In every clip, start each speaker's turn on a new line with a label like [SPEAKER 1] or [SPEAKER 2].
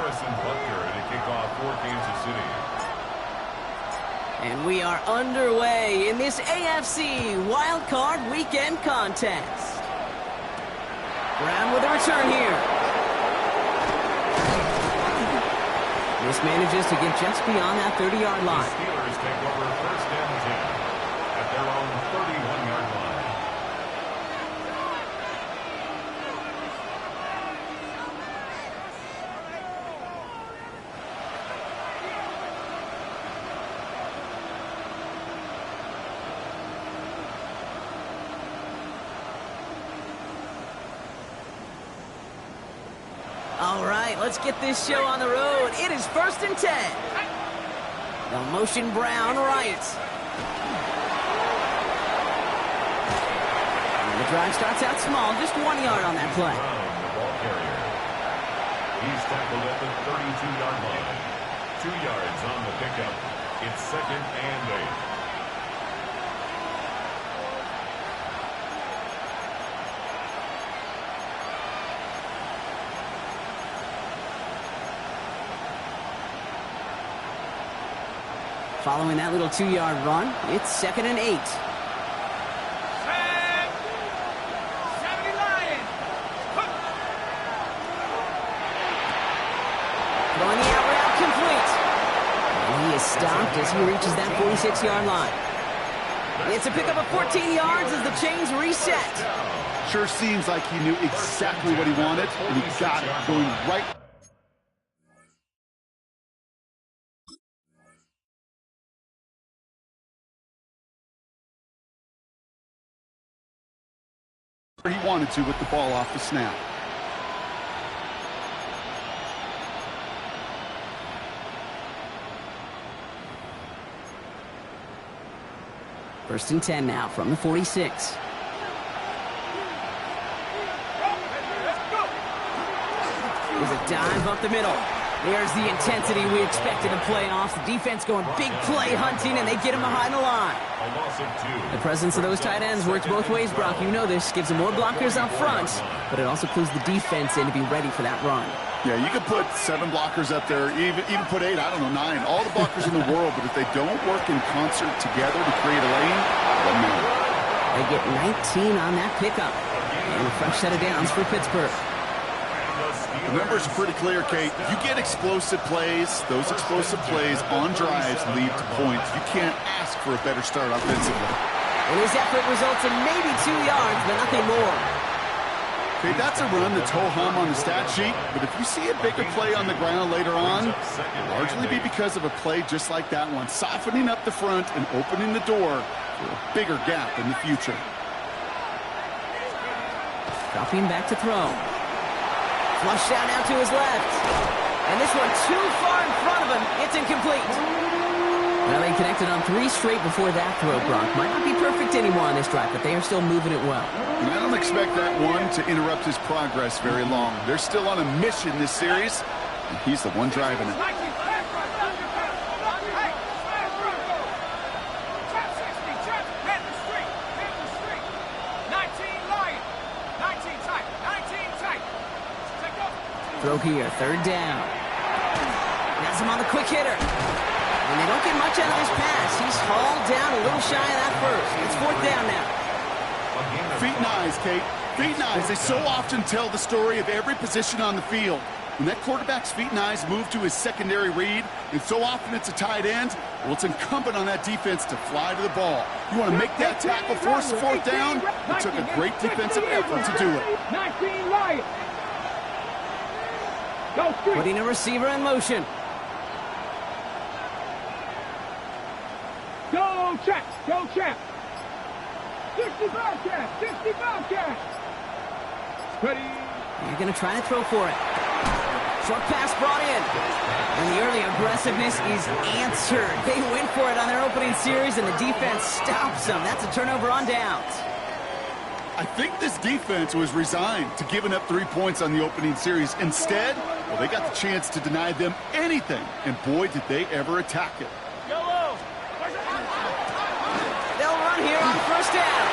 [SPEAKER 1] to kick off for Kansas City.
[SPEAKER 2] And we are underway in this AFC Wild Card Weekend contest. Brown with a return here. This manages to get just beyond that 30-yard line.
[SPEAKER 1] The Steelers take over first and 10 at their own 31-yard line.
[SPEAKER 2] All right, let's get this show on the road. It is first and 10. They'll motion Brown right. And the drive starts out small, just 1 yard on that play.
[SPEAKER 1] Brown, the ball carrier. He's tackled at the 32-yard line. 2 yards on the pickup. It's second and 8.
[SPEAKER 2] Following that little 2-yard run, it's second and 8. Throwing the out route complete. And he is stopped as he reaches that 46-yard line. It's a pickup of 14 yards as the chains reset.
[SPEAKER 3] Sure seems like he knew exactly what he wanted, and he got it going right. He wanted to with the ball off the snap.
[SPEAKER 2] First and 10 now from the 46. There's a dive up the middle. There's the intensity we expected in playoffs. The defense going big play hunting, and they get him behind the line.
[SPEAKER 1] A loss of 2.
[SPEAKER 2] The presence of those tight ends works both ways, Brock. You know this. Gives them more blockers up front, but it also clues the defense in to be ready for that run.
[SPEAKER 3] Yeah, you could put 7 blockers up there, even put 8, I don't know, 9. All the blockers in the world, but if they don't work in concert together to create a lane, they'll matter.
[SPEAKER 2] They get 19 on that pickup. And a fresh set of downs for Pittsburgh.
[SPEAKER 3] The numbers are pretty clear, Kate. You get explosive plays. Those explosive plays on drives lead to points. You can't ask for a better start offensively.
[SPEAKER 2] And his effort results in maybe 2 yards, but nothing more.
[SPEAKER 3] Okay, that's a run that's ho-hum on the stat sheet, but if you see a bigger play on the ground later on, it'll largely be because of a play just like that one, softening up the front and opening the door for a bigger gap in the future.
[SPEAKER 2] Dropping back to throw. Flushed out now to his left. And this one too far in front of him. It's incomplete. Well, they connected on 3 straight before that throw, Brock. Might not be perfect anymore on this drive, but they are still moving it well.
[SPEAKER 3] And I don't expect that one to interrupt his progress very long. They're still on a mission this series, and he's the one driving it.
[SPEAKER 2] Throw here, third down. Has him on the quick hitter. And they don't get much out of this pass. He's hauled down a little shy of that first. It's fourth down now.
[SPEAKER 3] Feet and eyes, Kate. Feet and eyes. They so often tell the story of every position on the field. When that quarterback's feet and eyes move to his secondary read, and so often it's a tight end, well, it's incumbent on that defense to fly to the ball. You want to make that tackle, force the fourth down? It took a great defensive effort to do it.
[SPEAKER 4] 19 Lions.
[SPEAKER 2] Putting a receiver in motion.
[SPEAKER 4] Go, check. Go, check. 60 Bobcats. 60 Bobcats. Ready.
[SPEAKER 2] You're going to try to throw for it. Short pass brought in. And the early aggressiveness is answered. They went for it on their opening series, and the defense stops them. That's a turnover on downs.
[SPEAKER 3] I think this defense was resigned to giving up 3 points on the opening series. Instead, well, they got the chance to deny them anything, and boy, did they ever attack it.
[SPEAKER 2] They'll run here on first down.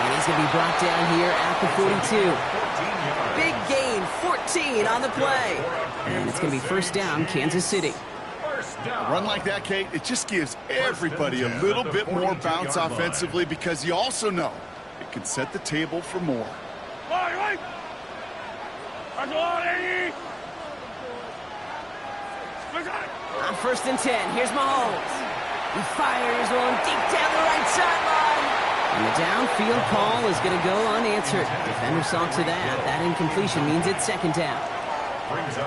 [SPEAKER 2] And he's going to be brought down here at the 42. Big gain 14 on the play. And it's going to be first down, Kansas City.
[SPEAKER 3] A run like that, Kate, it just gives everybody a little bit more bounce offensively because you also know it can set the table for more.
[SPEAKER 2] On first and 10, here's Mahomes. He fires one deep down the right sideline. And the downfield call is going to go unanswered. Defender saw to that. That incompletion means it's second down.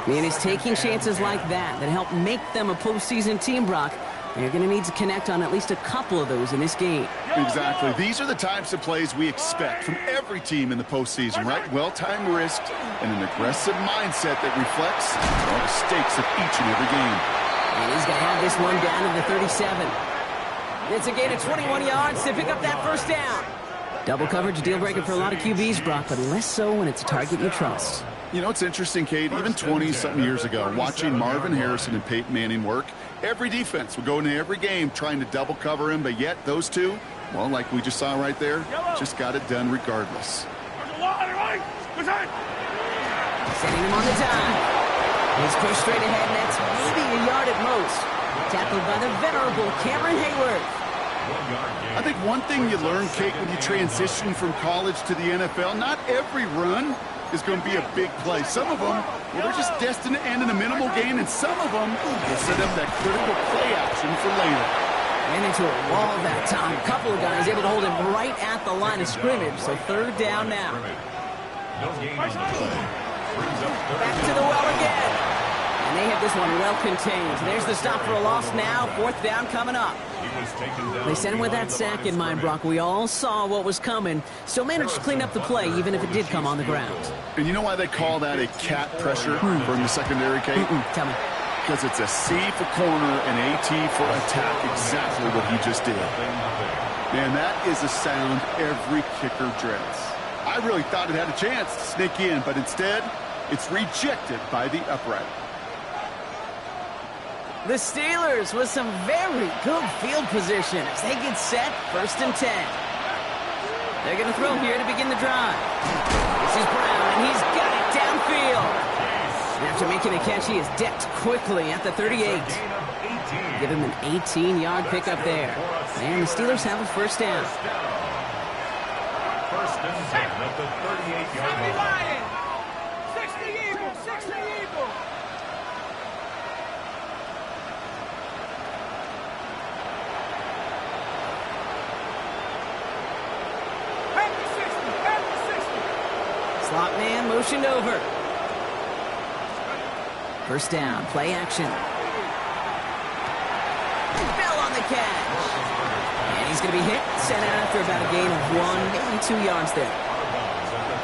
[SPEAKER 2] And it's taking chances like that help make them a postseason team, Brock. They're going to need to connect on at least a couple of those in this game.
[SPEAKER 3] Exactly. These are the types of plays we expect from every team in the postseason, right? Well-timed risk and an aggressive mindset that reflects all the stakes of each and every game.
[SPEAKER 2] And he's going to have this one down to the 37. It's a gain of 21 yards to pick up that first down. Double coverage, deal breaker for a lot of QBs, Brock, but less so when it's a target you trust.
[SPEAKER 3] You know, it's interesting, Kate, even 20-something years ago, watching Marvin Harrison and Peyton Manning work, every defense would go into every game trying to double cover him, but yet those two, well, like we just saw right there, just got it done regardless.
[SPEAKER 2] Setting him on the dime. He's pushed straight ahead, and that's maybe a yard at most. Tackled by the venerable Cameron Hayward.
[SPEAKER 3] I think one thing you learn, Kate, when you transition from college to the NFL, not every run is going to be a big play. Some of them, well, they're just destined to end in a minimal gain, and some of them will set up that critical play action for later.
[SPEAKER 2] Ran into a wall that time. A couple of guys able to hold him right at the line of scrimmage, so third down now. Back to the well again. And they have this one well contained. There's the stop for a loss now. Fourth down coming up. They sent him with that sack in mind, Brock. We all saw what was coming. Still managed to clean up the play, even if it did come on the ground.
[SPEAKER 3] And you know why they call that a cat pressure from the secondary, Kate?
[SPEAKER 2] Tell me.
[SPEAKER 3] Because it's a C for corner and AT for attack, exactly what he just did. Man, that is a sound every kicker dreads. I really thought it had a chance to sneak in, but instead, it's rejected by the upright.
[SPEAKER 2] The Steelers with some very good field position as they get set, first and 10. They're going to throw here to begin the drive. This is Brown, and he's got it downfield. And after making the catch, he is decked quickly at the 38. Give him an 18-yard pickup there. And the Steelers have a first down.
[SPEAKER 1] First and 10 at the 38-yard line.
[SPEAKER 4] 60 Eagles, 60 Eagles.
[SPEAKER 2] Slot man motioned over. First down, play action. Bell on the catch. And he's going to be hit, sent out after about a gain of 1, maybe 2 yards there.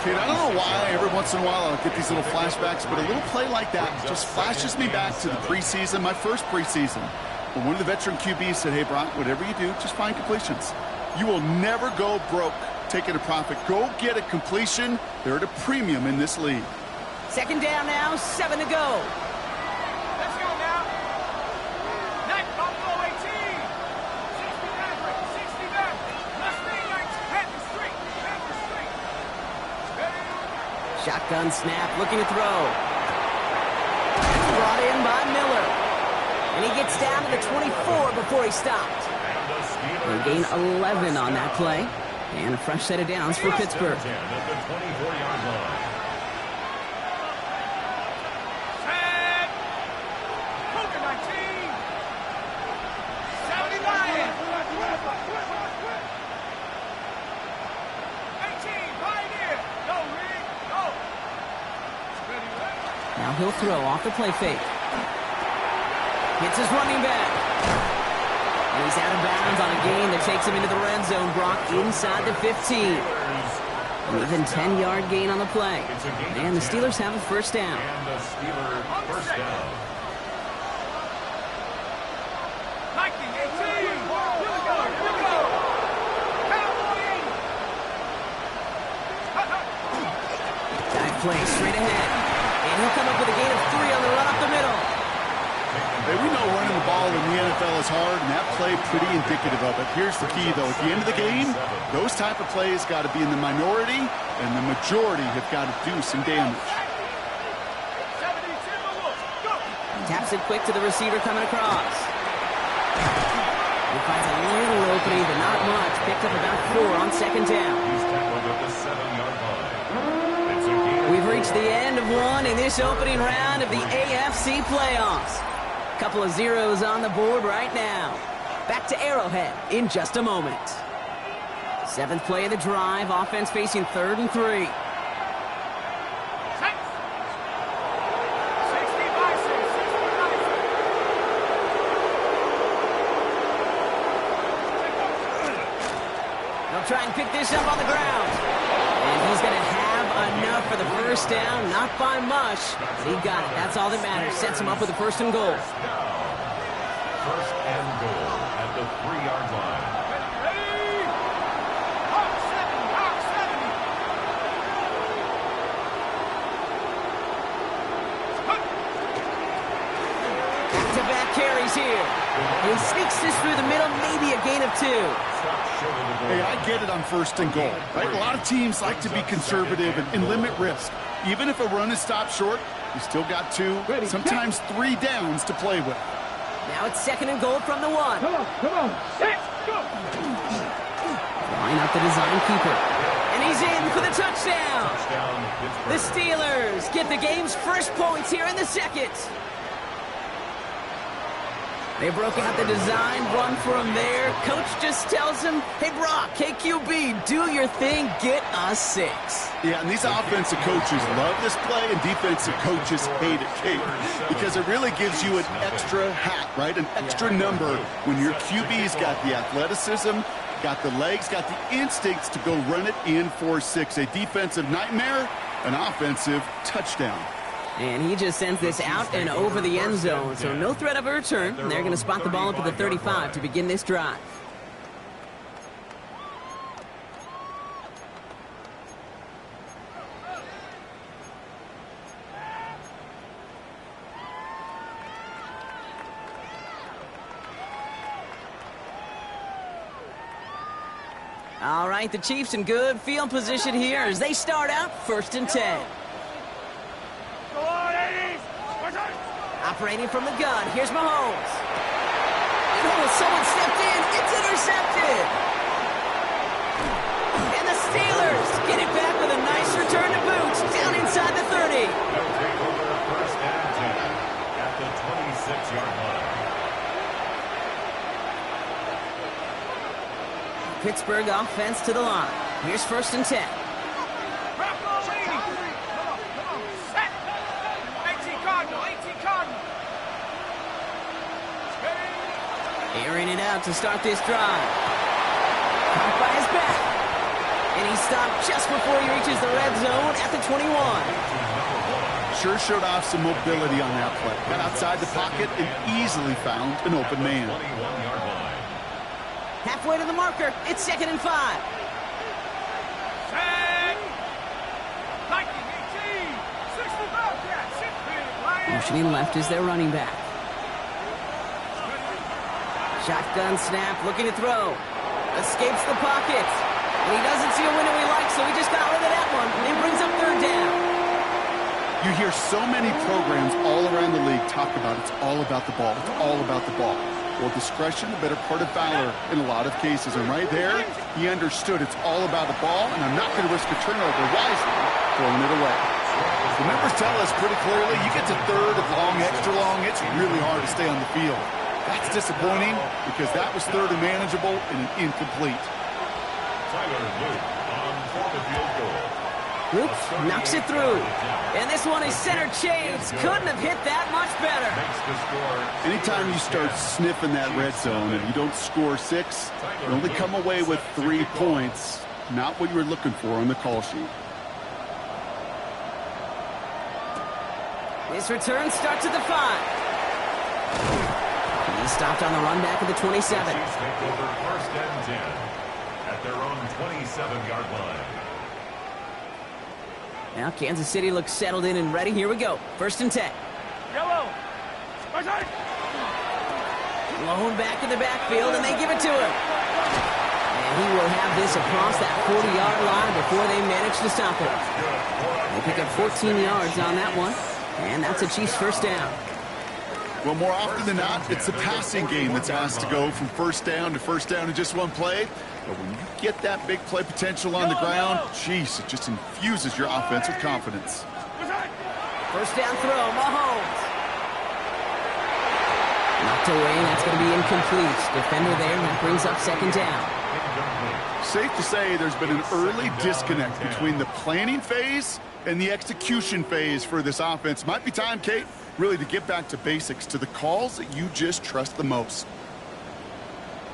[SPEAKER 3] Kid, I don't know why every once in a while I'll get these little flashbacks, but a little play like that just flashes me back to the preseason, my first preseason. When one of the veteran QBs said, hey, Brock, whatever you do, just find completions. You will never go broke taking a profit. Go get a completion. They're at a premium in this league.
[SPEAKER 2] Second down now, 7 to go.
[SPEAKER 4] Let's go now. Night Buffalo 18. 60 Maverick, 60 Maverick. Mustang Knights, Panther Street, Panther Street.
[SPEAKER 2] Shotgun snap, looking to throw. Brought in by Miller. And he gets down to the 24 before he stopped. They gain 11 on that play. And a fresh set of downs for Pittsburgh.
[SPEAKER 1] At the 24-yard line.
[SPEAKER 4] Set. Cougar 19. 70 Lions. 18 Pioneer. Go, Reed. Go.
[SPEAKER 2] Now he'll throw off the play fake. Hits his running back. And he's out of bounds on a gain that takes him into the red zone, Brock, inside the 15. An even 10-yard gain on the play. And the Steelers have a first down.
[SPEAKER 1] And the Steelers first down.
[SPEAKER 4] Nike 18. Here we go. Here we go. Cowboys.
[SPEAKER 2] Dive play straight ahead. And he'll come up with a gain of 3 on the run up the middle.
[SPEAKER 3] Hey, we know running the ball in the NFL is hard, and that play pretty indicative of it. Here's the key, though. At the end of the game, those type of plays got to be in the minority, and the majority have got to do some damage.
[SPEAKER 2] Taps it quick to the receiver coming across. He finds a little opening, but not much. Picked up about 4 on second down.
[SPEAKER 1] He's tackled at the 7-yard line. It's a gain.
[SPEAKER 2] We've reached the end of one in this opening round of the AFC playoffs. Couple of zeros on the board right now. Back to Arrowhead in just a moment. 7th play of the drive. Offense facing 3rd and 3. Try and pick this up on the ground. And he's going to have enough for the first down. Not by much. He got it. That's all that matters. Sets him up with a 1st and goal.
[SPEAKER 1] First and goal at the 3-yard line.
[SPEAKER 4] Ready? Hawk 70, Hawk 70.
[SPEAKER 2] Back-to-back carries here. He sneaks this through the middle, maybe a gain of 2.
[SPEAKER 3] Hey, I get it on 1st and goal, right? A lot of teams like to be conservative and limit risk. Even if a run is stopped short, you still got 2, sometimes 3 downs to play with.
[SPEAKER 2] Now it's 2nd and goal from the 1.
[SPEAKER 4] Come on. Set, go.
[SPEAKER 2] Line up the design keeper. And he's in for the touchdown.
[SPEAKER 1] Touchdown,
[SPEAKER 2] The Steelers get the game's first points here in the 2nd. They broke out the design run for him there. Coach just tells him, hey, Brock, KQB, do your thing, get us 6.
[SPEAKER 3] Yeah, and these offensive coaches love this play, and defensive coaches hate it, Kate, because it really gives you an extra hat, right? An extra number when your QB's got the athleticism, got the legs, got the instincts to go run it in for 6. A defensive nightmare, an offensive touchdown.
[SPEAKER 2] And he just sends this out and over the end zone, so no threat of a return. They're going to spot the ball up at the 35 to begin this drive. All right, the Chiefs in good field position here as they start out 1st and 10.
[SPEAKER 4] Go on, 80s.
[SPEAKER 2] Operating from the gun, here's Mahomes. Oh, someone stepped in. It's intercepted. And the Steelers get it back with a nice return to boot down inside the 30.
[SPEAKER 1] They'll take over 1st and 10 at the 26-yard line.
[SPEAKER 2] Pittsburgh offense to the line. Here's 1st and 10.
[SPEAKER 4] Drop ball, 80. Come on. Set. 18 Cardinal.
[SPEAKER 2] Airing it out to start this drive. Caught by his back. And he stopped just before he reaches the red zone at the 21.
[SPEAKER 3] Sure showed off some mobility on that play. Got outside the pocket and easily found an open man.
[SPEAKER 1] 21-yard line.
[SPEAKER 2] Halfway to the marker. It's 2nd and 5.
[SPEAKER 4] Set. 19, 18. 65 cats. Sit big, Lions.
[SPEAKER 2] Motioning left is their running back. Shotgun snap, looking to throw. Escapes the pocket. And he doesn't see a window he likes, so he just got rid of that one. And brings up 3rd down.
[SPEAKER 3] You hear so many programs all around the league talk about it's all about the ball. It's all about the ball. Well, discretion, the better part of valor in a lot of cases. And right there, he understood it's all about the ball, and I'm not going to risk a turnover wisely throwing it away. The numbers tell us pretty clearly, you get to 3rd and long, extra long, it's really hard to stay on the field. That's disappointing because that was 3rd and manageable and an incomplete.
[SPEAKER 1] Tyler Luke on for the field goal.
[SPEAKER 2] Luke knocks it through. And this one is center change. Couldn't have hit that much better.
[SPEAKER 1] Makes the score.
[SPEAKER 3] Anytime you start sniffing that red zone and you don't score 6, you only come away with 3 points. Not what you were looking for on the call sheet.
[SPEAKER 2] This return starts at the 5. He stopped on the run back at the 27.
[SPEAKER 1] Chiefs take over 1st and 10 at their own 27-yard line.
[SPEAKER 2] Now Kansas City looks settled in and ready. Here we go. 1st and 10.
[SPEAKER 4] Yellow.
[SPEAKER 2] Blown back in the backfield, and they give it to him. And he will have this across that 40-yard line before they manage to stop it. They pick up 14 yards on that one, and that's a Chiefs 1st down.
[SPEAKER 3] Well, more often than not, it's the passing game that's asked to go from first down in just one play. But when you get that big play potential on the ground, geez, it just infuses your offense with confidence.
[SPEAKER 2] First down throw, Mahomes. Knocked away, and that's going to be incomplete. Defender there, and that brings up second down.
[SPEAKER 3] Safe to say there's been an early disconnect between the planning phase and the execution phase for this offense. Might be time, Kate, really to get back to basics, to the calls that you just trust the most.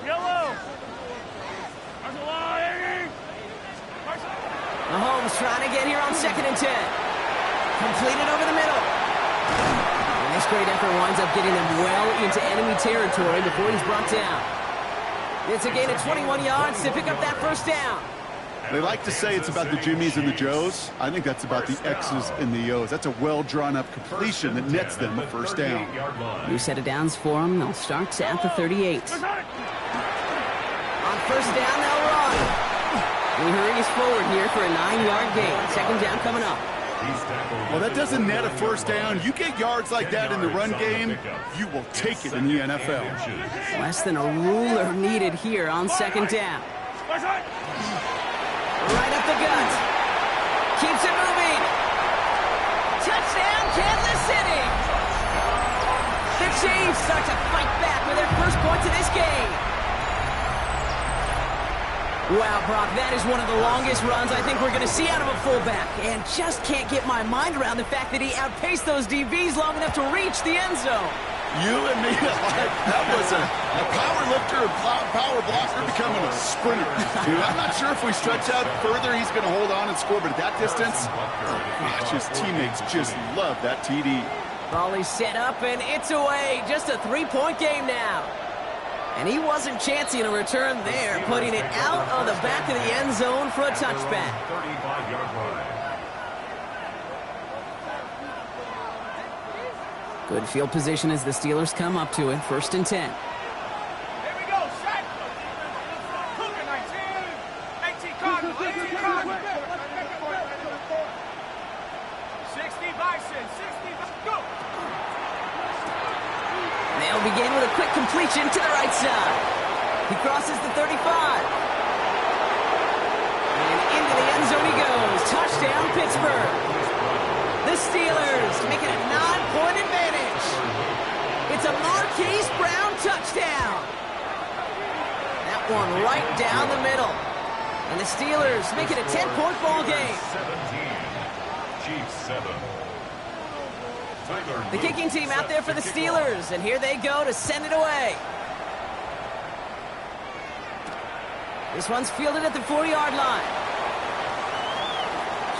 [SPEAKER 4] Yellow.
[SPEAKER 2] Mahomes trying to get here on 2nd and 10. Completed over the middle. And this great effort winds up getting them well into enemy territory before he's brought down. It's a gain of 21 yards to pick up that first down.
[SPEAKER 3] They like to say it's about the Jimmies and the Joes. I think that's about the X's and the O's. That's a well-drawn-up completion that nets them a first down.
[SPEAKER 2] New set of downs for them. They'll start at the 38. On first down, they'll run. He hurries forward here for a 9-yard gain. Second down coming up.
[SPEAKER 3] Well, that doesn't net a first down. You get yards like that in the run game, you will take it in the NFL.
[SPEAKER 2] Less than a ruler needed here on second down. Right up the gut. Keeps it moving. Touchdown, Kansas City. The Chiefs start to fight back with their first points of this game. Wow, Brock, that is one of the longest runs I think we're going to see out of a fullback. And just can't get my mind around the fact that he outpaced those DBs long enough to reach the end zone.
[SPEAKER 3] You and me alike. That was a power lifter and power blocker becoming a sprinter. Dude, I'm not sure if we stretch out further, he's going to hold on and score. But at that distance, oh gosh, his teammates just love that TD.
[SPEAKER 2] Ball is set up, and it's away. Just a 3-point game now. And he wasn't chancing a return there, putting it out on the back of the end zone for a touchback.
[SPEAKER 1] 35-yard line.
[SPEAKER 2] Good field position as the Steelers come up to it. 1st and 10.
[SPEAKER 4] Here we go, set. Cougar 19. 18 Cardinal, 18 Cardinal. 60 Bison, 60 go.
[SPEAKER 2] They'll begin with a quick completion to the right side. He crosses the 35. And into the end zone he goes. Touchdown, Pittsburgh. The Steelers make it a 9-point advantage. It's a Marquise Brown touchdown. That one right down the middle. And the Steelers make it a 10-point ball game.
[SPEAKER 1] 17. Chiefs 7.
[SPEAKER 2] The kicking team out there for the Steelers, and here they go to send it away. This one's fielded at the 40-yard line.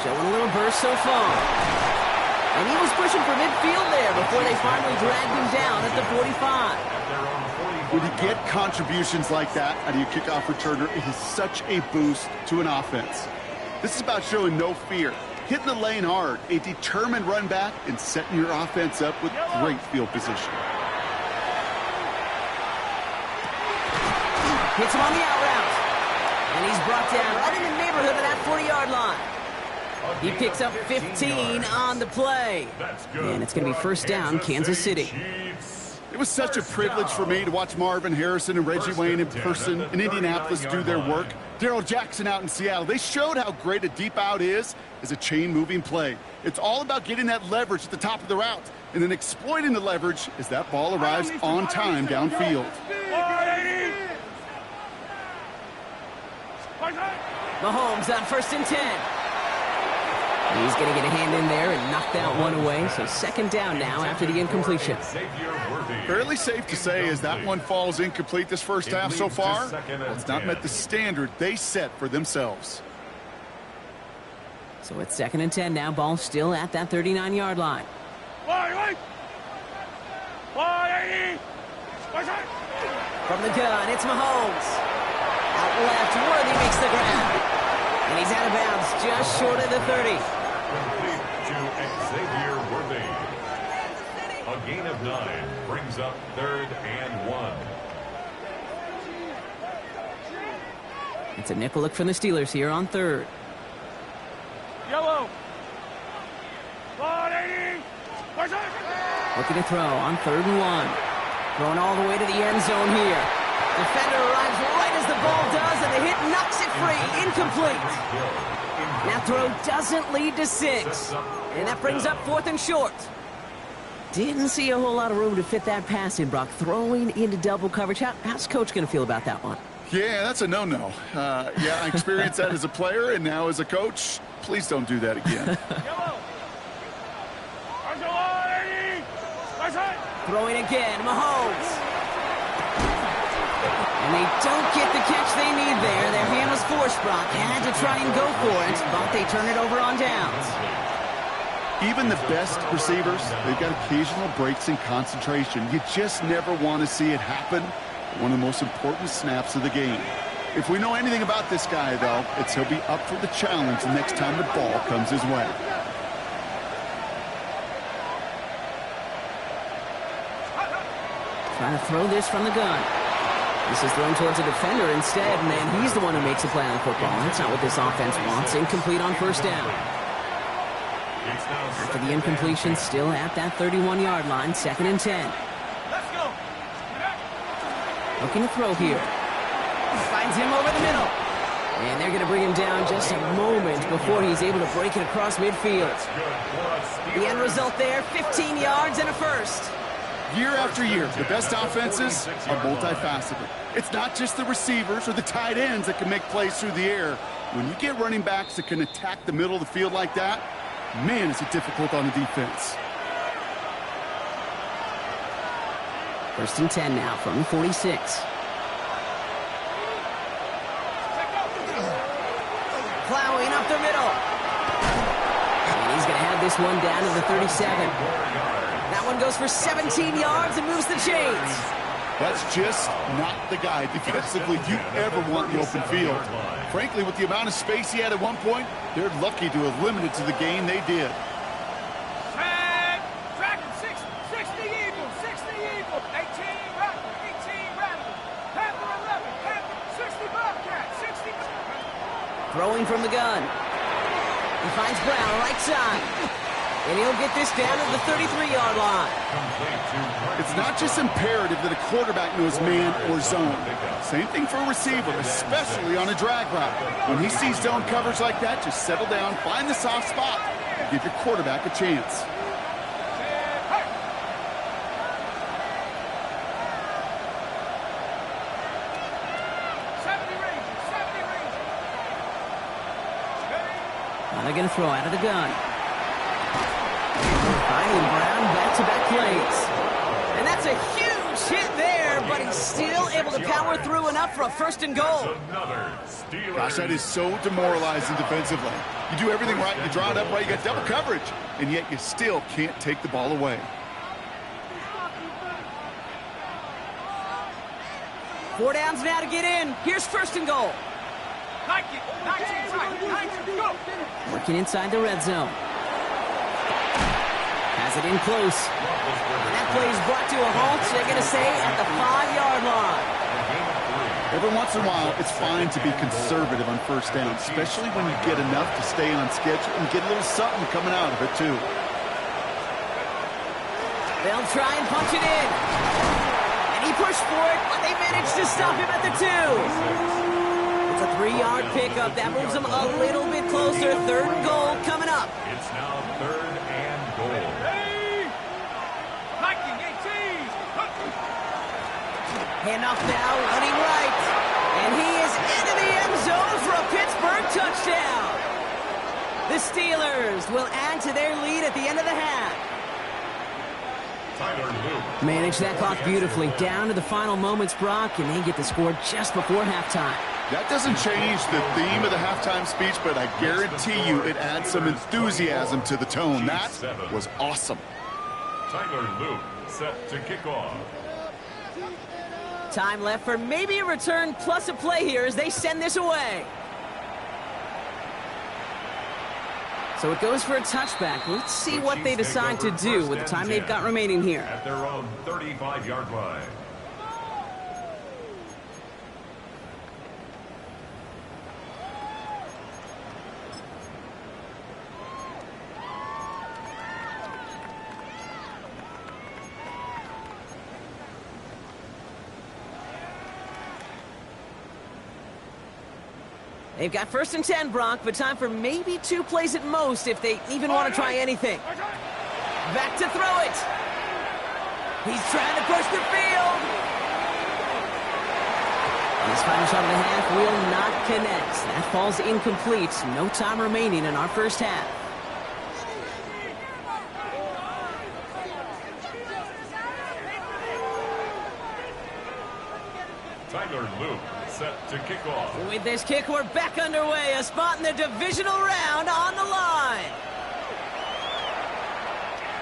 [SPEAKER 2] Showing a little burst so far. And he was pushing for midfield there before they finally dragged him down at the 45.
[SPEAKER 3] When you get contributions like that out of your kickoff returner, it is such a boost to an offense. This is about showing no fear, hitting the lane hard, a determined run back, and setting your offense up with great field position.
[SPEAKER 2] Hits him on the out route. And he's brought down right in the neighborhood of that 40-yard line. He picks up 15 on the play. And it's going to be first down, Kansas City.
[SPEAKER 3] It was such a privilege for me to watch Marvin Harrison and Reggie Wayne in person in Indianapolis do their work. Darrell Jackson out in Seattle. They showed how great a deep out is as a chain-moving play. It's all about getting that leverage at the top of the route and then exploiting the leverage as that ball arrives on time downfield.
[SPEAKER 2] Mahomes on 1st and 10. He's going to get a hand in there and knock that one away. So second down now after the incompletion.
[SPEAKER 3] Fairly safe to say as that one falls incomplete this first half so far, well, it's not met the standard they set for themselves.
[SPEAKER 2] So it's 2nd and 10 now. Ball still at that 39-yard line. From the gun, it's Mahomes. Out left, Worthy makes the grab. And he's out of bounds just short of the 30.
[SPEAKER 1] Complete to Xavier Worthy. A gain of 9 brings up 3rd and 1.
[SPEAKER 2] It's a nickel look from the Steelers here on 3rd.
[SPEAKER 4] Yellow.
[SPEAKER 2] Looking to throw on 3rd and 1. Throwing all the way to the end zone here. Defender arrives right as the ball does, and the hit knocks it free. Incomplete. That throw doesn't lead to 6. And that brings up 4th and short. Didn't see a whole lot of room to fit that pass in, Brock. Throwing into double coverage. How's Coach going to feel about that one?
[SPEAKER 3] Yeah, that's a no-no. Yeah, I experienced that as a player, and now as a coach, please don't do that again.
[SPEAKER 2] Throwing again, Mahomes. And they don't get the catch they need there. Their hand was forced, Brock. Had to try and go for it, but they turn it over on downs.
[SPEAKER 3] Even the best receivers, they've got occasional breaks in concentration. You just never want to see it happen. One of the most important snaps of the game. If we know anything about this guy, though, it's he'll be up for the challenge the next time the ball comes his way.
[SPEAKER 2] Trying to throw this from the gun. This is thrown towards a defender instead, and then he's the one who makes a play on the football. That's not what this offense wants. Incomplete on 1st down. After the incompletion, still at that 31-yard line, 2nd and 10.
[SPEAKER 4] Let's go.
[SPEAKER 2] Looking to throw here. Finds him over the middle. And they're going to bring him down just a moment before he's able to break it across midfield. The end result there, 15 yards and a first.
[SPEAKER 3] Year after year, the best offenses are multifaceted. It's not just the receivers or the tight ends that can make plays through the air. When you get running backs that can attack the middle of the field like that, man, is it difficult on the defense.
[SPEAKER 2] 1st and 10 now from the 46. Plowing up the middle. And he's going to have this one down to the 37. That one goes for 17 yards and moves the chains.
[SPEAKER 3] That's just not the guy defensively you ever want in the open field. Frankly, with the amount of space he had at one point, they're lucky to have limited to the gain they did.
[SPEAKER 4] Tag! Dragon 60 Eagle, 60 Eagle, 18 Raptor, 18 Raptor, Panther 11, Panther, 60 Bobcat, 60.
[SPEAKER 2] Throwing from the gun. He finds Brown right side. And he'll get this down to the 33-yard line.
[SPEAKER 3] It's not just imperative that a quarterback knows man or zone. Same thing for a receiver, especially on a drag route. When he sees zone coverage like that, just settle down, find the soft spot, and give your quarterback a chance.
[SPEAKER 2] Now they're going to throw out of the gun. Finding Brown back-to-back plays. And that's a huge hit there, but he's still able to power through enough for a 1st and goal.
[SPEAKER 3] Gosh, that is so demoralizing defensively. You do everything right, you draw it up right, you got double coverage, and yet you still can't take the ball away.
[SPEAKER 2] Four downs now to get in. Here's 1st and goal.
[SPEAKER 4] 19 right, 19, go!
[SPEAKER 2] Working inside the red zone. Has it in close. And that play is brought to a halt, they're going to say, at the 5-yard line.
[SPEAKER 3] Every once in a while, it's fine to be conservative on 1st down, especially when you get enough to stay on schedule and get a little something coming out of it, too.
[SPEAKER 2] They'll try and punch it in. And he pushed for it, but they managed to stop him at the 2. It's a 3-yard pickup. That moves them a little bit closer. 3rd and goal coming up.
[SPEAKER 1] It's now 3rd and goal.
[SPEAKER 2] Handoff now, running right. And he is into the end zone for a Pittsburgh touchdown. The Steelers will add to their lead at the end of the half. Manage that clock beautifully. Down to the final moments, Brock, and they get the score just before halftime.
[SPEAKER 3] That doesn't change the theme of the halftime speech, but I guarantee you it adds some enthusiasm to the tone. That was awesome.
[SPEAKER 1] Tyler Luke set to kick off.
[SPEAKER 2] Time left for maybe a return plus a play here as they send this away. So it goes for a touchback. Let's see what they decide to do with the time they've got remaining here.
[SPEAKER 1] At their own 35-yard line.
[SPEAKER 2] They've got 1st and 10, Brock, but time for maybe 2 plays at most if they even want to try anything. Back to throw it. He's trying to push the field. His final shot of the half will not connect. That falls incomplete. No time remaining in our first half.
[SPEAKER 1] Tyler Luke set to kick off.
[SPEAKER 2] With this kick, we're back underway. A spot in the divisional round on the line.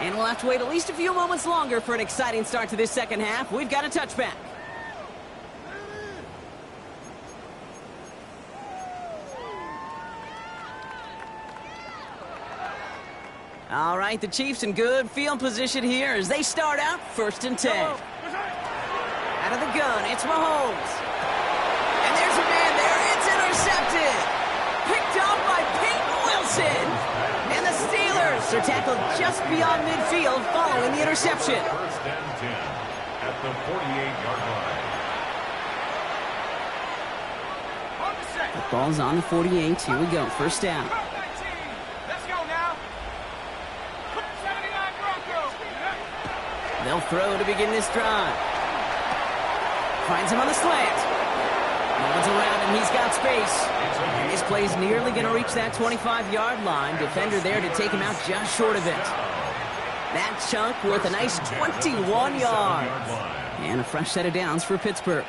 [SPEAKER 2] And we'll have to wait at least a few moments longer for an exciting start to this second half. We've got a touchback. All right, the Chiefs in good field position here as they start out 1st and 10. Out of the gun, it's Mahomes. And there's a man there. It's intercepted. Picked off by Peyton Wilson. And the Steelers are tackled just beyond midfield following the interception.
[SPEAKER 1] 1st and 10 at the 48-yard line.
[SPEAKER 2] The ball's on the 48. Here we go. 1st down.
[SPEAKER 4] Let's go now. 79 Broncos.
[SPEAKER 2] They'll throw to begin this drive. Finds him on the slant. No one's around him. He's got space. And this play's nearly going to reach that 25-yard line. Defender there to take him out just short of it. That chunk worth a nice 21 yards. And a fresh set of downs for Pittsburgh.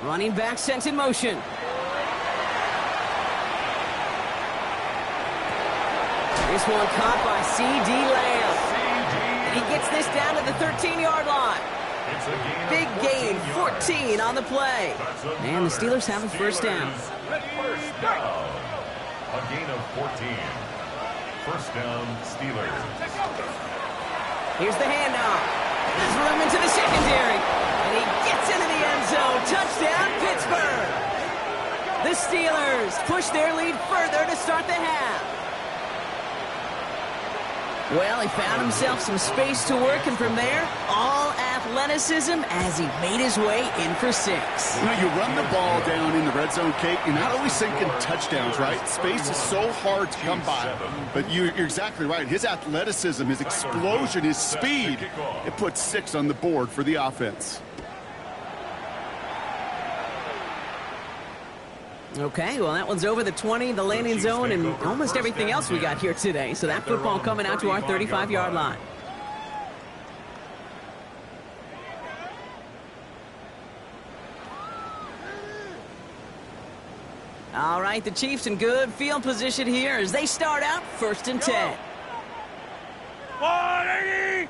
[SPEAKER 2] Running back sent in motion. This one caught by C.D. Lamb. And he gets this down to the 13-yard line. Big gain, 14 on the play. And the Steelers have a 1st down.
[SPEAKER 1] First down. A gain of 14. 1st down, Steelers.
[SPEAKER 2] Here's the handoff. There's room into the secondary. And he gets into the end zone. Touchdown, Pittsburgh. The Steelers push their lead further to start the half. Well, he found himself some space to work, and from there, all athleticism as he made his way in for 6.
[SPEAKER 3] You know, you run the ball down in the red zone, Kate, you're not only sinking touchdowns, right? Space is so hard to come by. But you're exactly right. His athleticism, his explosion, his speed, it puts 6 on the board for the offense.
[SPEAKER 2] Okay, well, that one's over the 20, the landing zone, and almost everything else we got here today. So that football coming out to our 35-yard line. All right, the Chiefs in good field position here as they start out 1st and 10.
[SPEAKER 4] 180.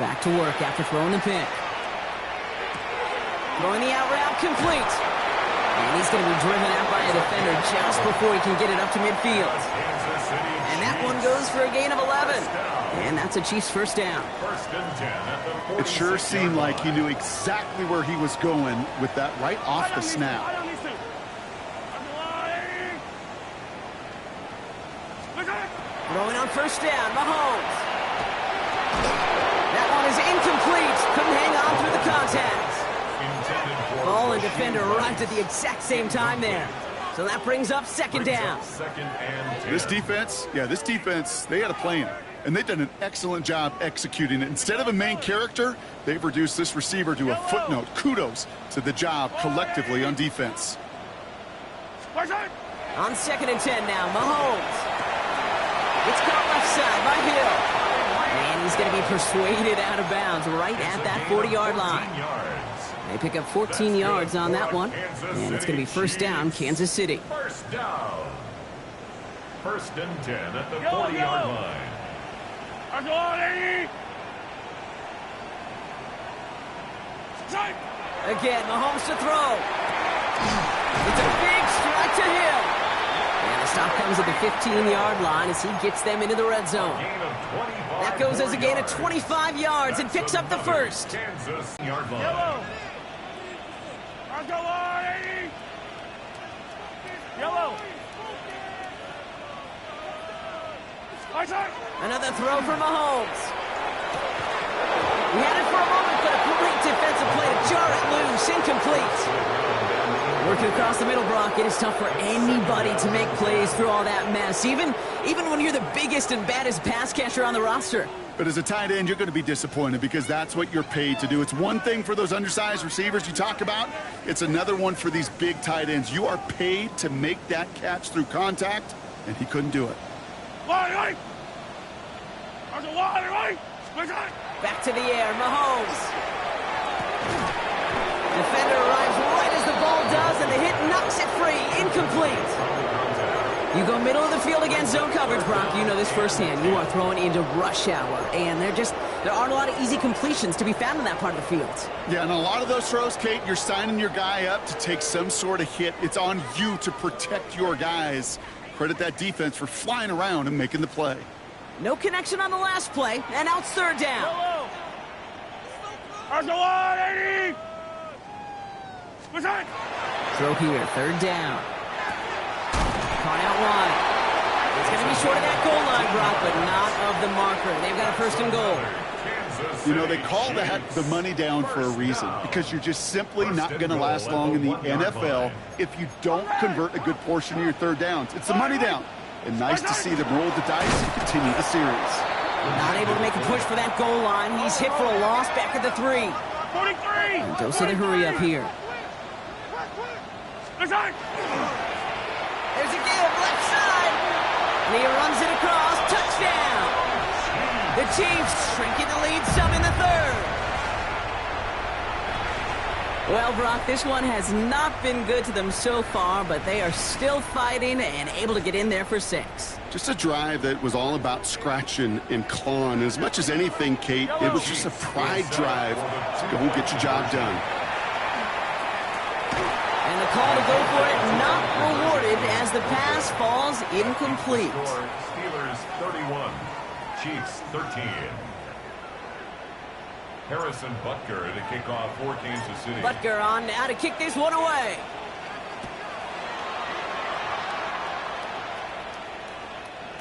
[SPEAKER 2] Back to work after throwing the pick. Throwing the out route complete. And he's going to be driven out by a defender just before he can get it up to midfield. And that one goes for a gain of 11. And that's a Chiefs 1st down.
[SPEAKER 1] 1st and 10 at the 46.
[SPEAKER 3] It sure seemed like he knew exactly where he was going with that right off the snap.
[SPEAKER 2] Throwing on 1st down, Mahomes. That one is incomplete. Couldn't hang on through the contact. Ball and defender arrived at the exact same time there. So that brings up 2nd down.
[SPEAKER 1] 2nd and 10.
[SPEAKER 3] This defense, they had a plan. And they've done an excellent job executing it. Instead of a main character, they've reduced this receiver to a footnote. Kudos to the job collectively on defense.
[SPEAKER 2] On 2nd and 10 now, Mahomes. It's caught left side by Hill. And he's going to be persuaded out of bounds right at that 40-yard line. They pick up 14 yards on that one. And it's going to be 1st down, Kansas City.
[SPEAKER 1] 1st down. 1st and 10 at the 40-yard line.
[SPEAKER 2] Again, Mahomes to throw. It's a big strike to Hill. And the stop Brock comes at the 15-yard line as he gets them into the red zone. That goes as a gain of 25 yards and picks up the first.
[SPEAKER 1] Kansas yard line.
[SPEAKER 4] Yellow. Let's go on, 80. Yellow.
[SPEAKER 2] Another throw for Mahomes. He had it for a moment, but a great defensive play to jar it loose. Incomplete. Working across the middle, Brock, it is tough for anybody to make plays through all that mess, even when you're the biggest and baddest pass catcher on the roster.
[SPEAKER 3] But as a tight end, you're going to be disappointed because that's what you're paid to do. It's one thing for those undersized receivers you talk about. It's another one for these big tight ends. You are paid to make that catch through contact, and he couldn't do it.
[SPEAKER 2] Back to the air, Mahomes. Defender arrives right as the ball does, and the hit knocks it free. Incomplete. You go middle of the field against zone coverage, Brock. You know this firsthand. You are throwing into rush hour, and there aren't a lot of easy completions to be found in that part of the field.
[SPEAKER 3] Yeah, and a lot of those throws, Kate, you're signing your guy up to take some sort of hit. It's on you to protect your guys. Credit that defense for flying around and making the play.
[SPEAKER 2] No connection on the last play, and now it's third down. Throw here, third down. Caught out wide. It's going to be short of that goal line, Brock, but not of the marker. They've got a first and goal.
[SPEAKER 3] You know, they call that the money down for a reason, because you're just simply not going to last long in the NFL if you don't convert a good portion of your third downs. It's the money down. And nice to see them roll the dice and continue the series.
[SPEAKER 2] Not able to make a push for that goal line. He's hit for a loss back at the 3.
[SPEAKER 4] 43.
[SPEAKER 2] And dose of the hurry up here. There's a give, left side. And he runs it across. Touchdown. The Chiefs shrinking the lead some in the third. Well, Brock, this one has not been good to them so far, but they are still fighting and able to get in there for 6.
[SPEAKER 3] Just a drive that was all about scratching and clawing. As much as anything, Kate, it was just a pride drive to go and get your job done.
[SPEAKER 2] And the call to go for it not rewarded as the pass falls incomplete.
[SPEAKER 1] Steelers 31, Chiefs 13. Harrison Butker to kick off for Kansas City.
[SPEAKER 2] Butker on now to kick this one away.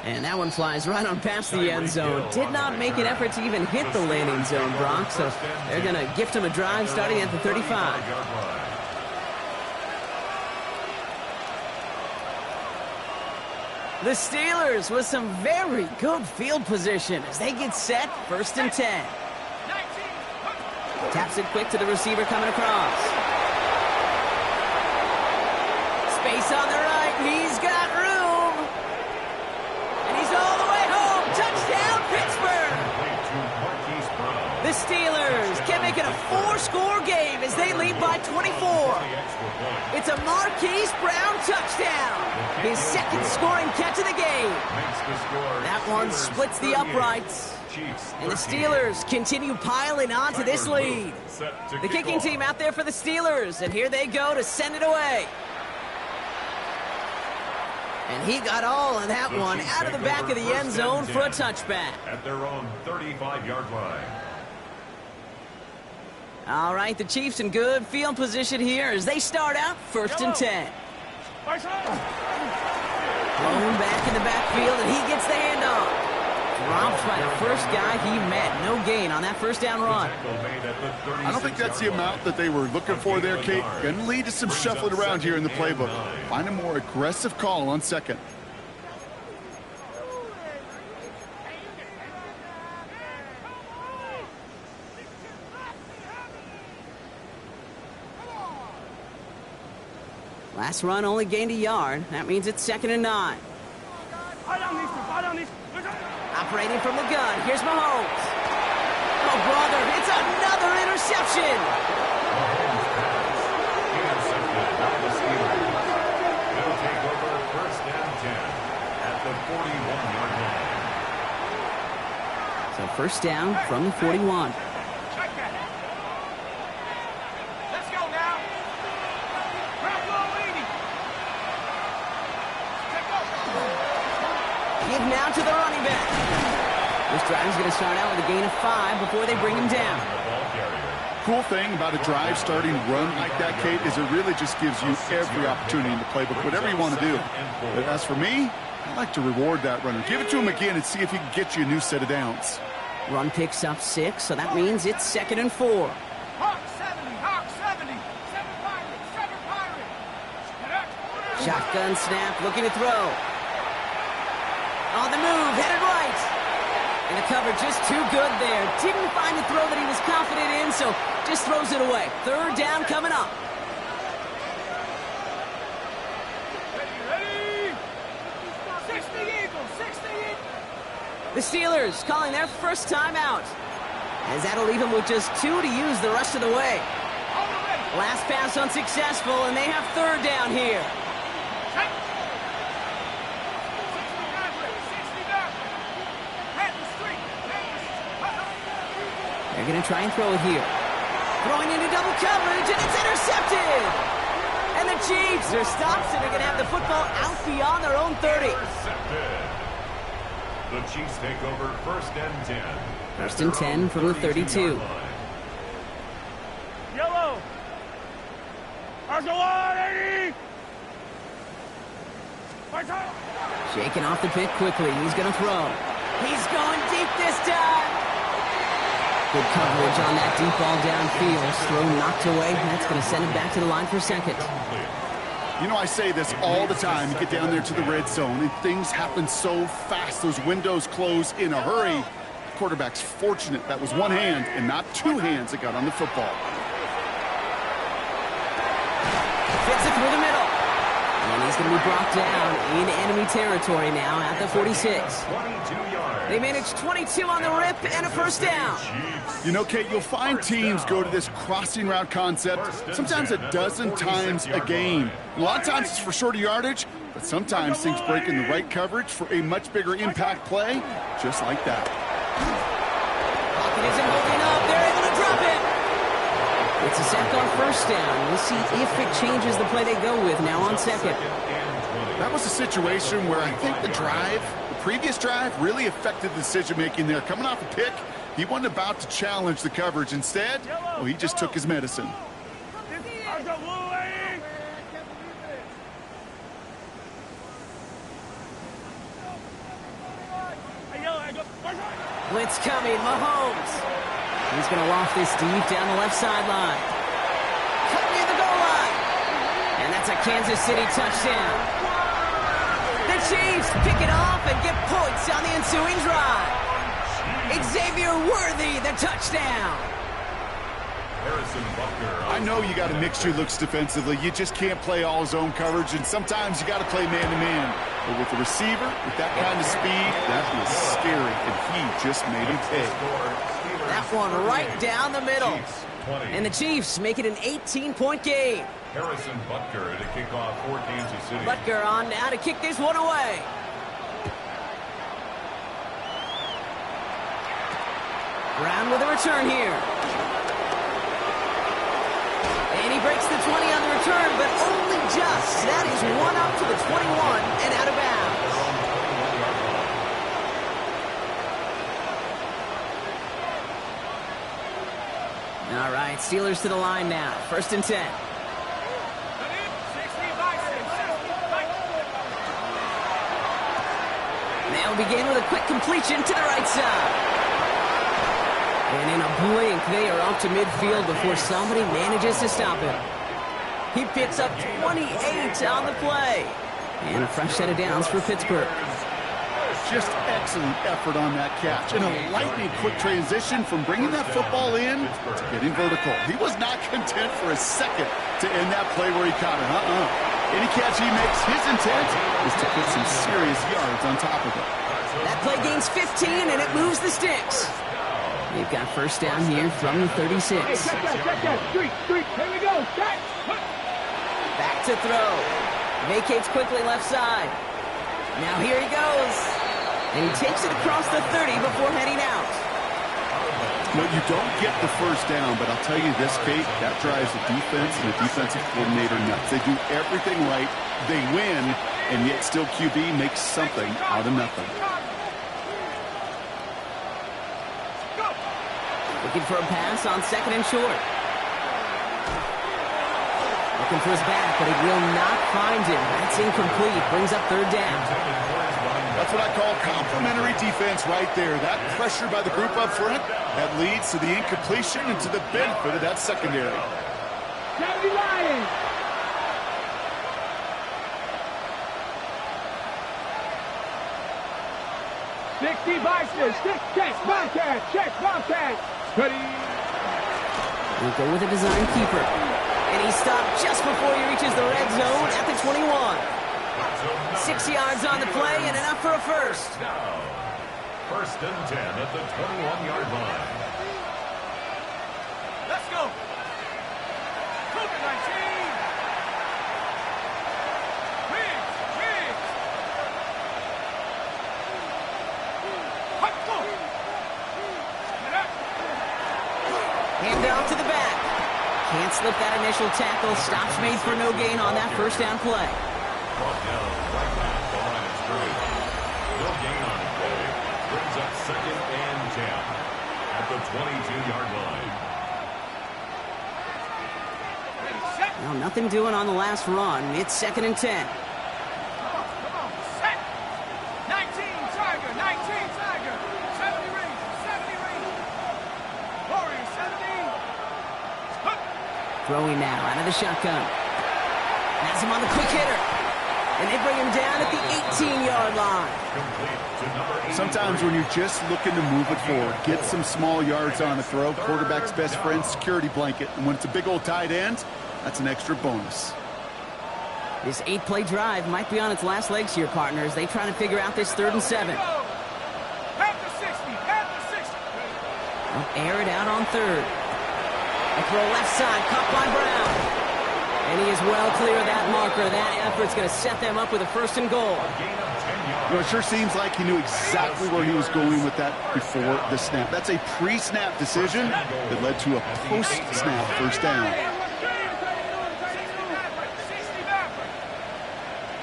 [SPEAKER 2] And that one flies right on past the end zone. Did not make an effort to even hit the landing zone, Brock. So they're going to gift him a drive starting at the 35. The Steelers with some very good field position as they get set, 1st and 10. Taps it quick to the receiver coming across. Space on the right. He's got room. And he's all the way home. Touchdown, Pittsburgh. The Steelers can make it a 4-score game as they lead by 24. It's a Marquise Brown touchdown. His second scoring catch of the game. That one splits the uprights. And the Steelers continue piling on to this lead. The kicking team out there for the Steelers, and here they go to send it away. And he got all of that one out of the back of the end zone for a touchback.
[SPEAKER 1] At their own 35-yard line.
[SPEAKER 2] All right, the Chiefs in good field position here as they start out 1st and 10. Thrown back in the backfield, and he gets the handoff. Dropped by the first guy he met. No gain on that first down run.
[SPEAKER 3] I don't think that's the amount that they were looking for there, Kate. Going to lead to some shuffling around here in the playbook. Find a more aggressive call on 2nd.
[SPEAKER 2] Last run only gained a yard. That means it's 2nd and 9. Operating from the gun. Here's Mahomes. Oh, brother, it's another interception.
[SPEAKER 1] Intercepted by the Steelers. They'll take over 1st and 10 at the 41-yard line.
[SPEAKER 2] So 1st down from the 41.
[SPEAKER 4] Let's go now.
[SPEAKER 2] give now to the running back. This drive is going to start out with a gain of 5 before they bring him down.
[SPEAKER 3] Cool thing about a drive starting run like that, Kate, is it really just gives you every opportunity in the playbook, whatever you want to do. But as for me, I like to reward that runner. Give it to him again and see if he can get you a new set of downs.
[SPEAKER 2] Run picks up 6, so that means it's 2nd and 4.
[SPEAKER 4] Hawk 70, Hawk 70. 7 Pirates, 7 Pirates.
[SPEAKER 2] Shotgun snap, looking to throw. On the move, headed right. And the cover just too good there. Didn't find the throw that he was confident in, so just throws it away. 3rd down coming up.
[SPEAKER 4] Ready. 60 Eagles, 60 Eagles.
[SPEAKER 2] The Steelers calling their first time out, as that'll leave them with just 2 to use the rest of the way. Last pass unsuccessful, and they have 3rd down here. They're going to try and throw it here. Throwing into double coverage, and it's intercepted! And the Chiefs are stopped, and they're going to have the football out beyond their own 30.
[SPEAKER 1] Intercepted. The Chiefs take over 1st and 10.
[SPEAKER 2] 1st and 10 from the 32.
[SPEAKER 4] Yellow. Arjolani.
[SPEAKER 2] Shaking off the pit quickly. He's going to throw. He's going deep this time. Good coverage on that deep ball downfield. Throw knocked away. That's going to send him back to the line for 2nd.
[SPEAKER 3] You know, I say this all the time. You get down there to the red zone, and things happen so fast. Those windows close in a hurry. The quarterback's fortunate that was one hand and not 2 hands that got on the football.
[SPEAKER 2] Fits it through the middle. And he's going to be brought down in enemy territory now at the 46.
[SPEAKER 1] 22 yards.
[SPEAKER 2] They managed 22 on the rip and a 1st down.
[SPEAKER 3] You know, Kate, you'll find teams go to this crossing route concept sometimes a dozen times a game. A lot of times it's for shorter yardage, but sometimes things break in the right coverage for a much bigger impact play, just like that.
[SPEAKER 2] Pocket isn't holding up. They're able to drop it. It's a sack on 1st down. We'll see if it changes the play they go with now on 2nd.
[SPEAKER 3] That was a situation where I think the previous drive, really affected the decision-making there. Coming off a pick, he wasn't about to challenge the coverage. Instead, well, he just took his medicine.
[SPEAKER 2] Blitz coming, Mahomes. He's going to loft this deep down the left sideline. Cut near the goal line. And that's a Kansas City touchdown. The Chiefs pick it off and get points on the ensuing drive. Xavier Worthy, the touchdown.
[SPEAKER 3] I know you got to mix your looks defensively. You just can't play all zone coverage, and sometimes you got to play man-to-man. But with the receiver, with that kind of speed, that is scary, and he just made him pay.
[SPEAKER 2] That one right down the middle. And the Chiefs make it an 18-point game.
[SPEAKER 1] Harrison Butker to kick off for Kansas City.
[SPEAKER 2] Butker on now to kick this one away. Brown with a return here. And he breaks the 20 on the return, but only just. That is one up to the 21 and out of bounds. All right, Steelers to the line now. 1st and 10. They'll begin with a quick completion to the right side. And in a blink, they are up to midfield before somebody manages to stop him. He picks up 28 on the play. And a fresh set of downs for Pittsburgh.
[SPEAKER 3] Just excellent effort on that catch. And a lightning quick transition from bringing that football in to getting vertical. He was not content for a second to end that play where he caught it. Any catch he makes, his intent is to put some serious yards on top of it.
[SPEAKER 2] That play gains 15, and it moves the sticks. They've got 1st down here from the 36.
[SPEAKER 4] Hey, check that. Street. Here we go.
[SPEAKER 2] Back to throw. Vacates quickly left side. Now here he goes. And he takes it across the 30 before heading out.
[SPEAKER 3] Well, you don't get the first down, but I'll tell you this, Kate, that drives the defense and the defensive coordinator nuts. They do everything right, they win, and yet still QB makes something out of nothing.
[SPEAKER 2] Looking for a pass on 2nd and short. Looking for his back, but he will not find him. That's incomplete. Brings up 3rd down.
[SPEAKER 3] That's what I call complimentary defense right there. That pressure by the group up front, that leads to the incompletion and to the benefit of that secondary.
[SPEAKER 4] County Lions. Check, Bobcat, check, Bobcat. Ready.
[SPEAKER 2] We go with a design keeper. And he stopped just before he reaches the red zone at the 21. 6 yards on the play and enough for a first.
[SPEAKER 1] Now, 1st and 10 at the 21-yard line.
[SPEAKER 4] Let's go. Cougar 19. Riggs. Hot go. Get up.
[SPEAKER 2] Hand off to the back. Can't slip that initial tackle. Stops made for no gain on that 1st down play.
[SPEAKER 1] Brought down right back the line of scrimmage. No gain on the play. Brings up 2nd and 10 at the 22-yard line.
[SPEAKER 2] Well, nothing doing on the last run. It's 2nd and 10.
[SPEAKER 4] Come on. Set. 19 Tiger. 70 rings. Warriors 70.
[SPEAKER 2] Throwing now out of the shotgun. Has him on the quick hitter. And they bring him down at the 18-yard line.
[SPEAKER 3] Sometimes when you're just looking to move it forward, get some small yards on the throw, quarterback's best friend, security blanket. And when it's a big old tight end, that's an extra bonus.
[SPEAKER 2] This 8-play drive might be on its last legs here, partners. They try to figure out this 3rd and 7.
[SPEAKER 4] Half the 60.
[SPEAKER 2] They'll air it out on 3rd. A throw left side, caught by Brown. And he is well clear of that marker. That effort's going to set them up with a 1st and goal.
[SPEAKER 3] You know, it sure seems like he knew exactly where he was going with that before the snap. That's a pre-snap decision that led to a post-snap 1st down.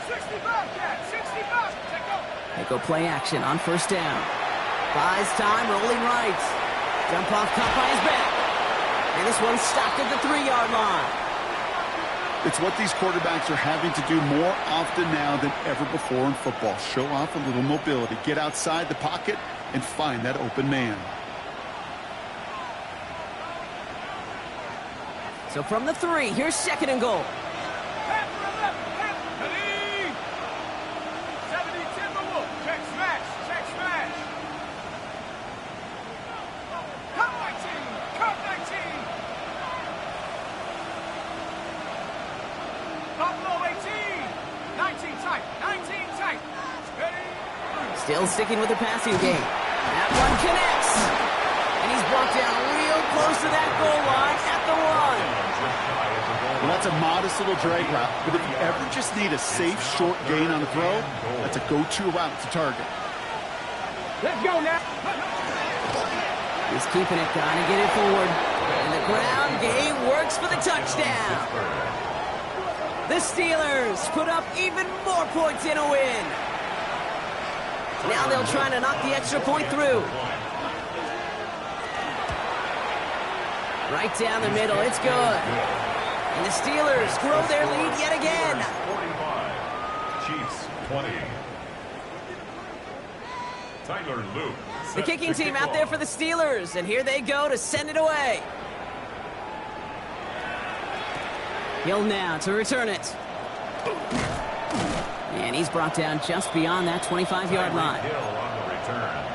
[SPEAKER 4] 60 back.
[SPEAKER 2] They go play action on 1st down. Buys time, rolling right. Jump off, caught by his back. And this one stopped at the 3-yard line.
[SPEAKER 3] It's what these quarterbacks are having to do more often now than ever before in football. Show off a little mobility. Get outside the pocket and find that open man.
[SPEAKER 2] So from the 3, here's 2nd and goal.
[SPEAKER 4] 70 Timberwolf. Check smash. Cut 19. Buffalo 18. 19 tight. Ready.
[SPEAKER 2] Still sticking with the passing game. That one connects. And he's brought down real close to that goal line at the 1.
[SPEAKER 3] Well, that's a modest little drag route, but if you ever just need a safe, short gain on the throw, that's a go-to route to target.
[SPEAKER 4] Let's go now.
[SPEAKER 2] He's keeping it, trying to get it forward. And the ground game works for the touchdown. The Steelers put up even more points in a win. Now they'll try to knock the extra point through. Right down the middle, it's good. And the Steelers grow their lead yet again.
[SPEAKER 1] 45, Chiefs 20. Tyler Luke.
[SPEAKER 2] The kicking team out there for the Steelers, and here they go to send it away. Hill now to return it. And he's brought down just beyond that 25-yard line.
[SPEAKER 1] Hill on the return.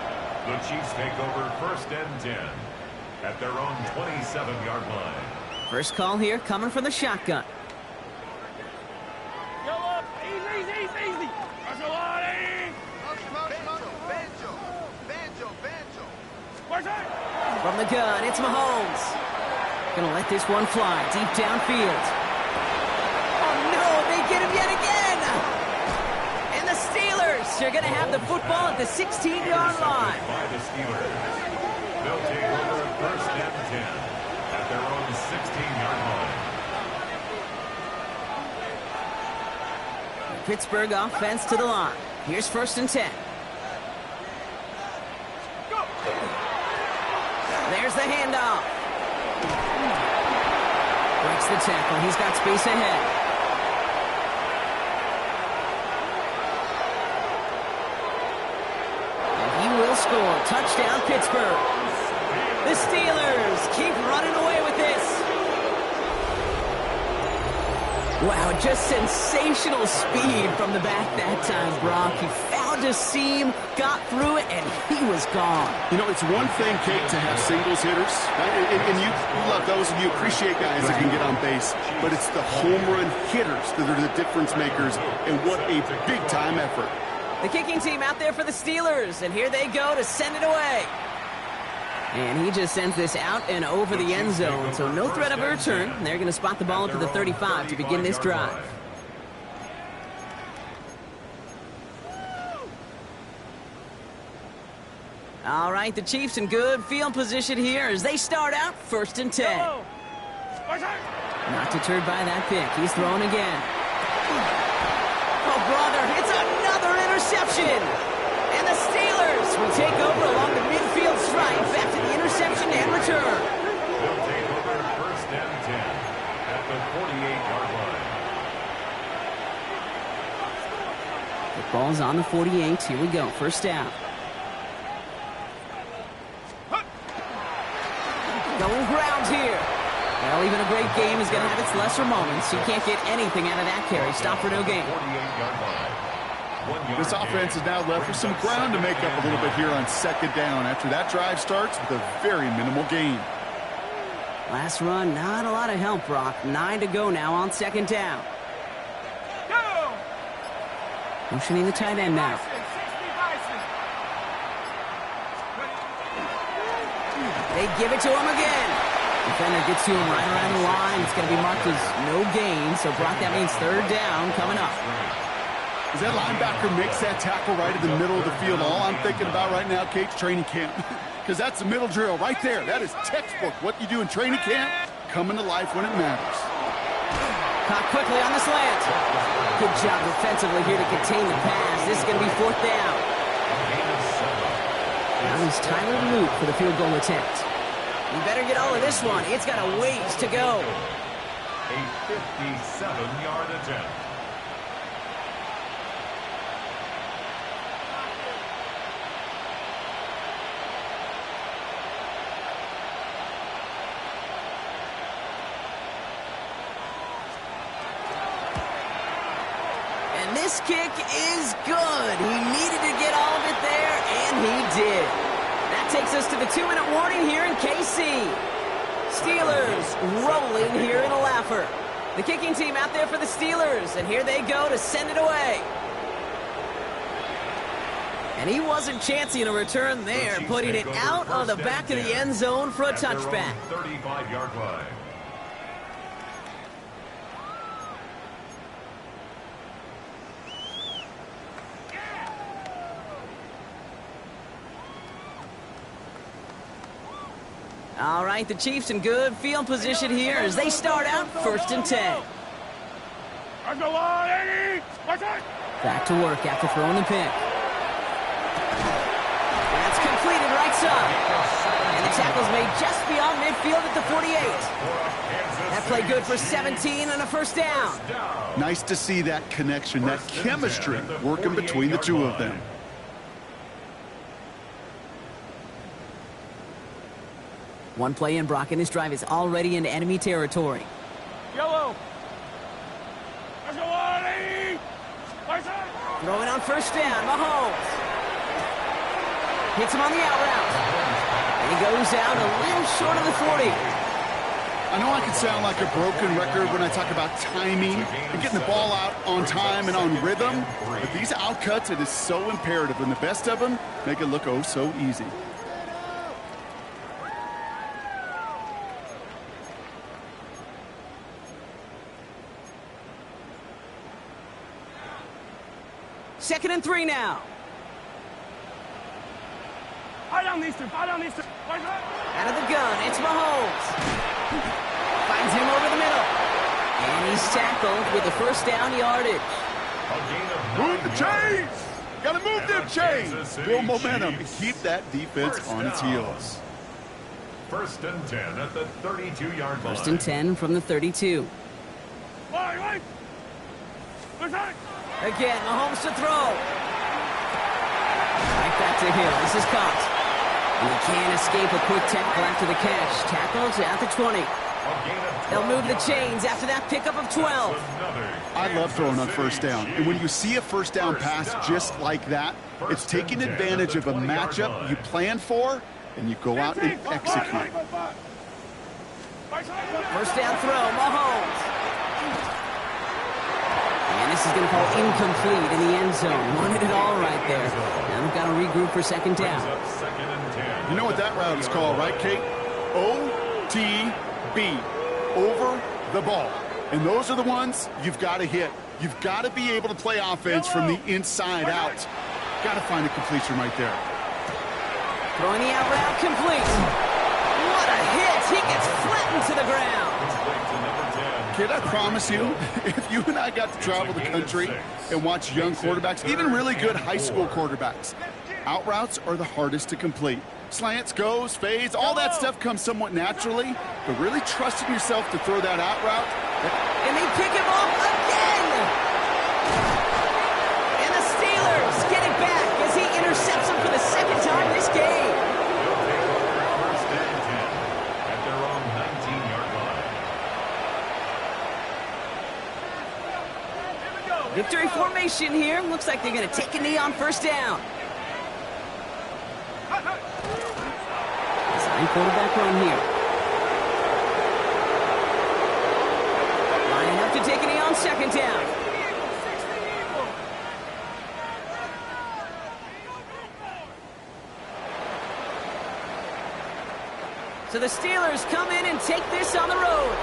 [SPEAKER 1] The Chiefs take over 1st and 10 at their own 27-yard line.
[SPEAKER 2] First call here coming from the shotgun.
[SPEAKER 4] Go up. Easy.
[SPEAKER 2] From the gun, it's Mahomes. Gonna let this one fly deep downfield. Oh no, they get him yet again! And the Steelers are gonna have the football at the 16-yard line.
[SPEAKER 1] By the Steelers. They'll take over first and 10 at their own 16-yard line.
[SPEAKER 2] Pittsburgh offense to the line. Here's first and 10. There's the handoff. Breaks the tackle. He's got space ahead. And he will score. Touchdown, Pittsburgh. The Steelers keep running away with this. Wow, just sensational speed from the back that time, Brock. He found a seam, got through it, and he was gone.
[SPEAKER 3] You know, it's one thing, Kate, to have singles hitters, and you love those, and you appreciate guys that can get on base, but it's the home run hitters that are the difference makers, and what a big-time effort.
[SPEAKER 2] The kicking team out there for the Steelers, and here they go to send it away. And he just sends this out and over the end zone, so no threat of a return. They're going to spot the ball up to the 35 to begin this drive. All right, the Chiefs in good field position here as they start out first and 10. Not deterred by that pick. He's throwing again. Oh, brother, it's another interception. And the Steelers will take over along the midfield stripe after the interception and return.
[SPEAKER 1] They'll take over first and 10 at the 48-yard line.
[SPEAKER 2] The ball's on the 48. Here we go. First down. Going ground here. Well, even a great game is going to have its lesser moments. You can't get anything out of that carry. Stop for no gain.
[SPEAKER 1] 48-yard line.
[SPEAKER 3] This offense is now left with some ground to make up a little bit here on second down after that drive starts with a very minimal gain.
[SPEAKER 2] Last run, not a lot of help, Brock. 9 to go now on second down. Motioning the tight end now. They give it to him again. Defender gets to him right around the line. It's going to be marked as no gain. So, Brock, that means third down coming up.
[SPEAKER 3] As that linebacker makes that tackle right in the middle of the field, all I'm thinking about right now, Kate's training camp. Because that's the middle drill right there. That is textbook. What you do in training camp, coming to life when it matters.
[SPEAKER 2] Caught quickly on the slant. Good job defensively here to contain the pass. This is going to be fourth down. Now it's Tyler Luke for the field goal attempt. You better get all of this one. It's got a ways to go.
[SPEAKER 1] A 57-yard attempt.
[SPEAKER 2] And this kick is good. He needed to get all of it there, and he did. That takes us to the 2-minute warning here in KC. Steelers rolling here in a laugher. The kicking team out there for the Steelers, and here they go to send it away. And he wasn't chancing a return there, putting it out on the back of the end zone for a touchback.
[SPEAKER 1] 35-yard line.
[SPEAKER 2] All right, the Chiefs in good field position here as they start out first and 10. Back to work after throwing the pick. That's completed right side. And the tackle's made just beyond midfield at the 48. That play good for 17 and a first down.
[SPEAKER 3] Nice to see that connection, that chemistry working between the two of them.
[SPEAKER 2] One play in, Brock, and this drive is already into enemy territory.
[SPEAKER 4] Yellow.
[SPEAKER 2] Throwing on first down, Mahomes. Hits him on the out route. And he goes out a little short of the 40.
[SPEAKER 3] I know I can sound like a broken record when I talk about timing and getting the ball out on time and on rhythm, but these outcuts, it is so imperative, and the best of them make it look oh so easy.
[SPEAKER 4] Fire down these two. Fire down these two.
[SPEAKER 2] Out of the gun, it's Mahomes. Finds him over the middle. And he's tackled with a first down yardage.
[SPEAKER 1] A gain of 9
[SPEAKER 3] Move the chains!
[SPEAKER 1] yards.
[SPEAKER 3] Gotta move them
[SPEAKER 1] And the
[SPEAKER 3] chains!
[SPEAKER 1] Kansas City
[SPEAKER 3] Build momentum and
[SPEAKER 1] Chiefs.
[SPEAKER 3] keep that defense
[SPEAKER 1] First
[SPEAKER 3] on its
[SPEAKER 1] down.
[SPEAKER 3] heels.
[SPEAKER 1] First and 10 at the 32-yard line.
[SPEAKER 2] First and 10 from the 32.
[SPEAKER 4] Right.
[SPEAKER 2] Again, Mahomes to throw. Right back to Hill. This is caught. And he can't escape a quick tackle after the catch. Tackles at the 20.
[SPEAKER 1] A gain of
[SPEAKER 2] They'll
[SPEAKER 1] 12
[SPEAKER 2] move the
[SPEAKER 1] yards.
[SPEAKER 2] chains after that pickup of 12.
[SPEAKER 1] Another
[SPEAKER 3] I love throwing on
[SPEAKER 1] Kansas
[SPEAKER 3] first
[SPEAKER 1] City
[SPEAKER 3] down. And when you
[SPEAKER 1] Chiefs.
[SPEAKER 3] see a first down
[SPEAKER 1] First
[SPEAKER 3] pass
[SPEAKER 1] down.
[SPEAKER 3] just like that, it's
[SPEAKER 1] First
[SPEAKER 3] taking
[SPEAKER 1] and 10
[SPEAKER 3] advantage
[SPEAKER 1] at
[SPEAKER 3] of
[SPEAKER 1] the
[SPEAKER 3] a
[SPEAKER 1] 20-yard
[SPEAKER 3] matchup
[SPEAKER 1] line.
[SPEAKER 3] you plan for, and you go out and execute.
[SPEAKER 2] First down throw, Mahomes. And this is going to fall incomplete in the end zone. Wanted it all right there. Now they've got to regroup for second
[SPEAKER 1] Brings
[SPEAKER 2] down.
[SPEAKER 1] up second and 10.
[SPEAKER 3] You know what that route is called, right, Kate? OTB, over the ball. And those are the ones you've got to hit. You've got to be able to play offense from the inside out. Got to find a completion right there.
[SPEAKER 2] Throwing the out route complete. What a hit. He gets flattened to the ground.
[SPEAKER 1] Straight to number 10.
[SPEAKER 3] Kid, I promise you, if you and I got to travel the country and watch young quarterbacks, even really good high school quarterbacks, out routes are the hardest to complete. Slants, goes, fades, all that stuff comes somewhat naturally, but really trusting yourself to throw that out route.
[SPEAKER 2] And they pick him off again. And the Steelers get it back as he intercepts him for the second time this game.
[SPEAKER 1] They'll take over first and 10 at their own 19-yard line.
[SPEAKER 2] Victory formation here. Looks like they're going to take a knee on first down. Design quarterback run here. Lining up to take a knee on second down. So the Steelers come in and take this on the road.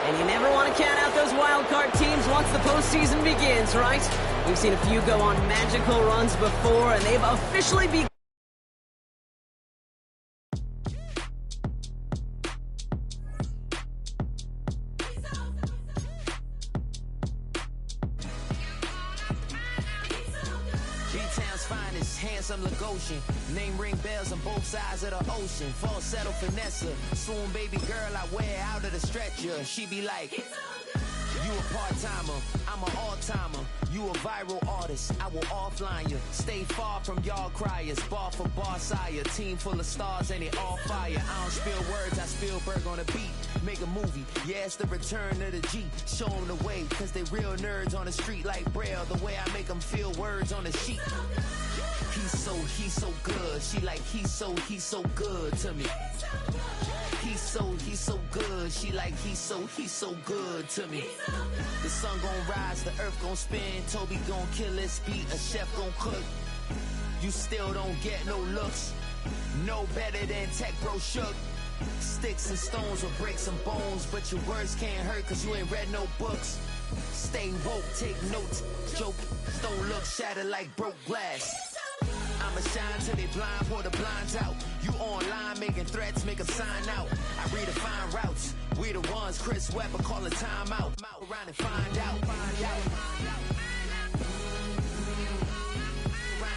[SPEAKER 2] And you never want to count out those wild card teams once the postseason begins, right? We've seen a few go on magical runs before, and they've officially begun.
[SPEAKER 5] B-Town's finest, handsome Lagosian. Name ring bells on both sides of the ocean. Falsetto Finessa, swoon baby girl I wear out of the stretcher. She be like, you a part-timer, I'm an all-timer. You a viral artist, I will offline you. Stay far from y'all criers, bar for bar sire. Team full of stars and it all fire. I don't spill words, I Spielberg on a beat. Make a movie, yeah, it's the return of the G. Show them the way, cause they real nerds on the street like Braille. The way I make them feel words on the sheet. He's so good. She like, he's so good to me. He's so good. She like, he's so good to me. The sun gon' rise, the earth gon' spin. Toby gon' kill this beat, a chef gon' cook. You still don't get no looks. No better than Tech Bro Shook. Sticks and stones will break some bones, but your words can't hurt cause you ain't read no books. Stay woke, take notes, joke, don't look shattered like broke glass. I'ma shine till they blind, pour the blinds out. You online making threats, make a sign out. I redefine routes, we the ones Chris Webber calling time out. Around and find out. Around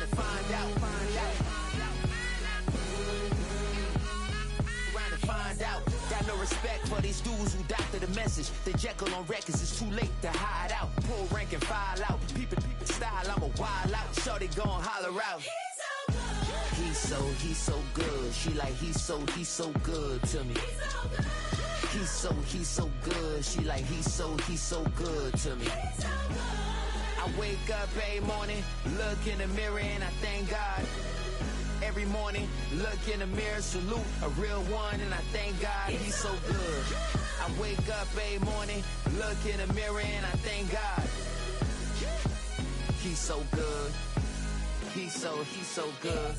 [SPEAKER 5] and find out. Find out. Got no respect for these dudes who doctor the message. The Jekyll on records, it's too late to hide out. Pull rank and file out. Peep style, I'm a wild out. Shorty gon' holler out. He's so good. She like, he's so good to me. He's so good. She like, he's so good to me. I wake up every morning, look in the mirror and I thank God. Every morning, look in the mirror, salute a real one, and I thank God he's so good. I wake up every morning, look in the mirror, and I thank God he's so good. He's so good.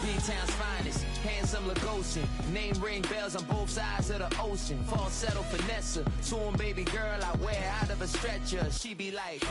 [SPEAKER 5] B-Town's finest, handsome Lagosian. Name ring bells on both sides of the ocean. Falsetto Finessa, swoon baby girl I wear out of a stretcher. She be like,